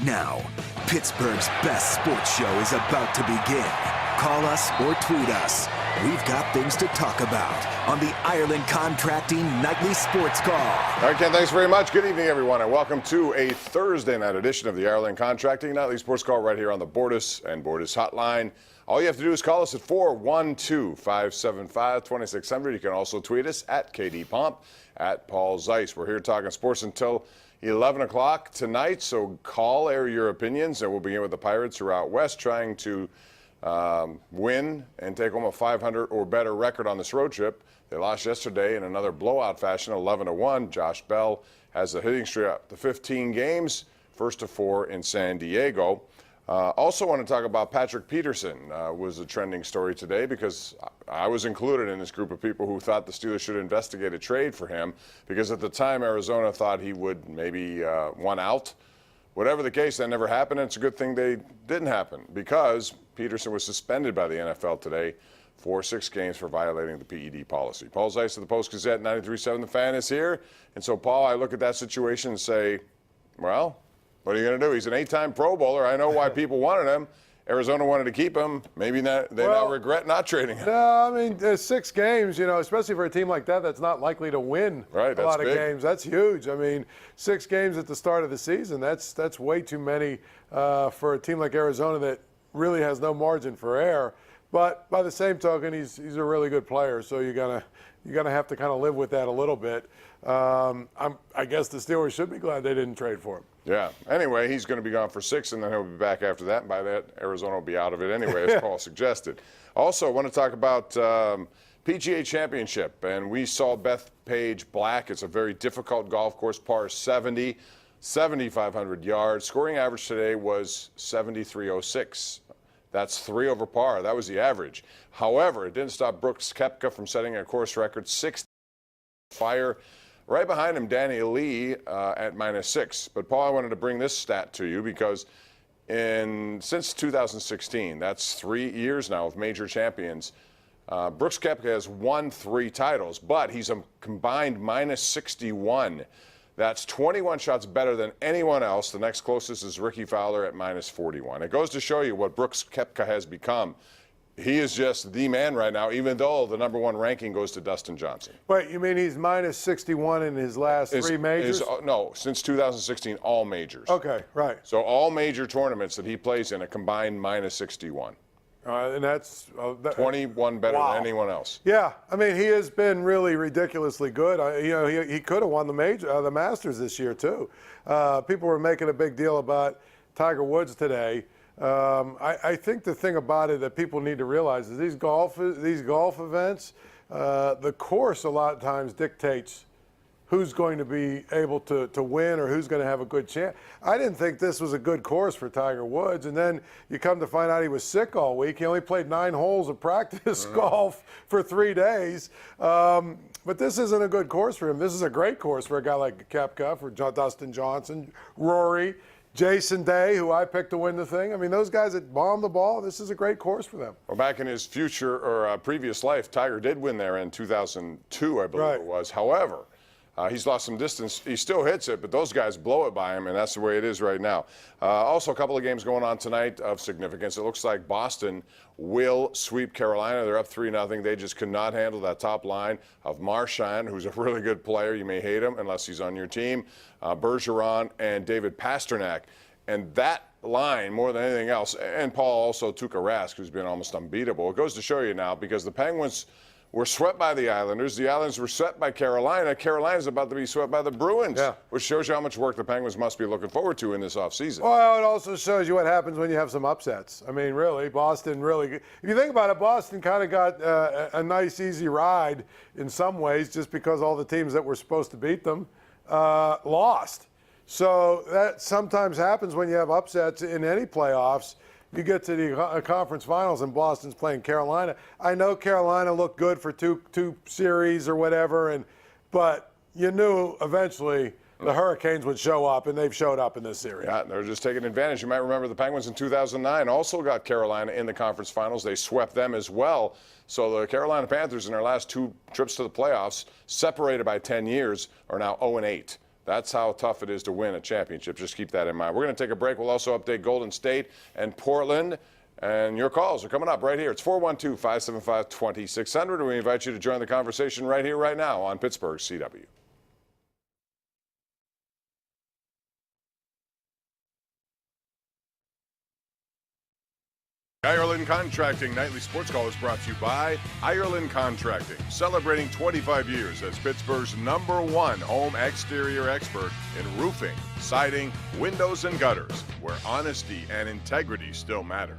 now, Pittsburgh's best sports show is about to begin. Call us or tweet us. We've got things to talk about on the Ireland Contracting Nightly Sports Call. All right, Ken, thanks very much. Good evening, everyone, and welcome to a Thursday night edition of the Ireland Contracting Nightly Sports Call right here on the Bordas and Bordas Hotline. All you have to do is call us at 412-575-2600. You can also tweet us at KDPomp, at Paul Zeiss. We're here talking sports until 11 o'clock tonight, so call, air your opinions, and we'll begin with the Pirates, who are out west trying to win and take home a 500 or better record on this road trip. They lost yesterday in another blowout fashion, 11-1. Josh Bell has the hitting streak up to 15 games, first to 4 in San Diego. Also want to talk about Patrick Peterson. Was a trending story today because I was included in this group of people who thought the Steelers should investigate a trade for him because at the time Arizona thought he would maybe want out. Whatever the case, that never happened, and it's a good thing they didn't happen because Peterson was suspended by the NFL today for 6 games for violating the PED policy. Paul Zeiss of the Post-Gazette, 93.7 The Fan is here. And so, Paul, I look at that situation and say, well, what are you going to do? He's an 8-time Pro Bowler. I know why people wanted him. Arizona wanted to keep him. Maybe they now regret not trading him. No, I mean, there's 6 games, especially for a team like that that's not likely to win a lot of games. That's huge. I mean, 6 games at the start of the season, that's way too many for a team like Arizona that really has no margin for error. But by the same token, he's a really good player, so you're gonna have to kind of live with that a little bit. I guess the Steelers should be glad they didn't trade for him. Yeah. Anyway, he's going to be gone for 6, and then he'll be back after that. And by that, Arizona will be out of it anyway, as Paul suggested. Also, I want to talk about PGA Championship, and we saw Bethpage Black. It's a very difficult golf course, par 70, 7,500 yards. Scoring average today was 73.06. That's 3 over par. That was the average. However, it didn't stop Brooks Koepka from setting a course record, 6 fire. Right behind him, Danny Lee at -6. But, Paul, I wanted to bring this stat to you because since 2016, that's 3 years now of major champions, Brooks Koepka has won 3 titles, but he's a combined -61. That's 21 shots better than anyone else. The next closest is Ricky Fowler at -41. It goes to show you what Brooks Koepka has become. He is just the man right now, even though the #1 ranking goes to Dustin Johnson. Wait, you mean he's -61 in his last 3 majors? No, since 2016, all majors. Okay, right. So all major tournaments that he plays in, a combined -61. And that's 21 better than anyone else. Yeah, I mean, he has been really ridiculously good. He could have won the Masters this year too. People were making a big deal about Tiger Woods today. I think the thing about it that people need to realize is these golf events, the course a lot of times dictates who's going to be able to win or who's going to have a good chance. I didn't think this was a good course for Tiger Woods, and then you come to find out he was sick all week. He only played 9 holes of practice golf for 3 days. But this isn't a good course for him. This is a great course for a guy like Koepka, for Dustin Johnson, Rory, Jason Day, who I picked to win the thing. I mean, those guys that bomb the ball, this is a great course for them. Well, back in his previous life, Tiger did win there in 2002, I believe it was. However, he's lost some distance. He still hits it, but those guys blow it by him, and that's the way it is right now. Also, a couple of games going on tonight of significance. It looks like Boston will sweep Carolina. They're up 3-0. They just could not handle that top line of Marchand, who's a really good player. You may hate him unless he's on your team. Bergeron and David Pastrnak. And that line, more than anything else, and Paul also Tuukka Rask, who's been almost unbeatable. It goes to show you now because the Penguins were swept by the Islanders. The Islanders were swept by Carolina. Carolina's about to be swept by the Bruins, which shows you how much work the Penguins must be looking forward to in this offseason. Well, it also shows you what happens when you have some upsets. I mean, really, Boston really – if you think about it, Boston kind of got a nice, easy ride in some ways just because all the teams that were supposed to beat them lost. So that sometimes happens when you have upsets in any playoffs. You get to the conference finals and Boston's playing Carolina. I know Carolina looked good for two series or whatever, but you knew eventually the Hurricanes would show up, and they've showed up in this series. Yeah, they're just taking advantage. You might remember the Penguins in 2009 also got Carolina in the conference finals. They swept them as well. So the Carolina Panthers in their last 2 trips to the playoffs, separated by 10 years, are now 0-8. That's how tough it is to win a championship. Just keep that in mind. We're going to take a break. We'll also update Golden State and Portland. And your calls are coming up right here. It's 412-575-2600. And we invite you to join the conversation right here, right now on Pittsburgh CW. Ireland Contracting Nightly Sports Call is brought to you by Ireland Contracting, celebrating 25 years as Pittsburgh's #1 home exterior expert in roofing, siding, windows, and gutters, where honesty and integrity still matter.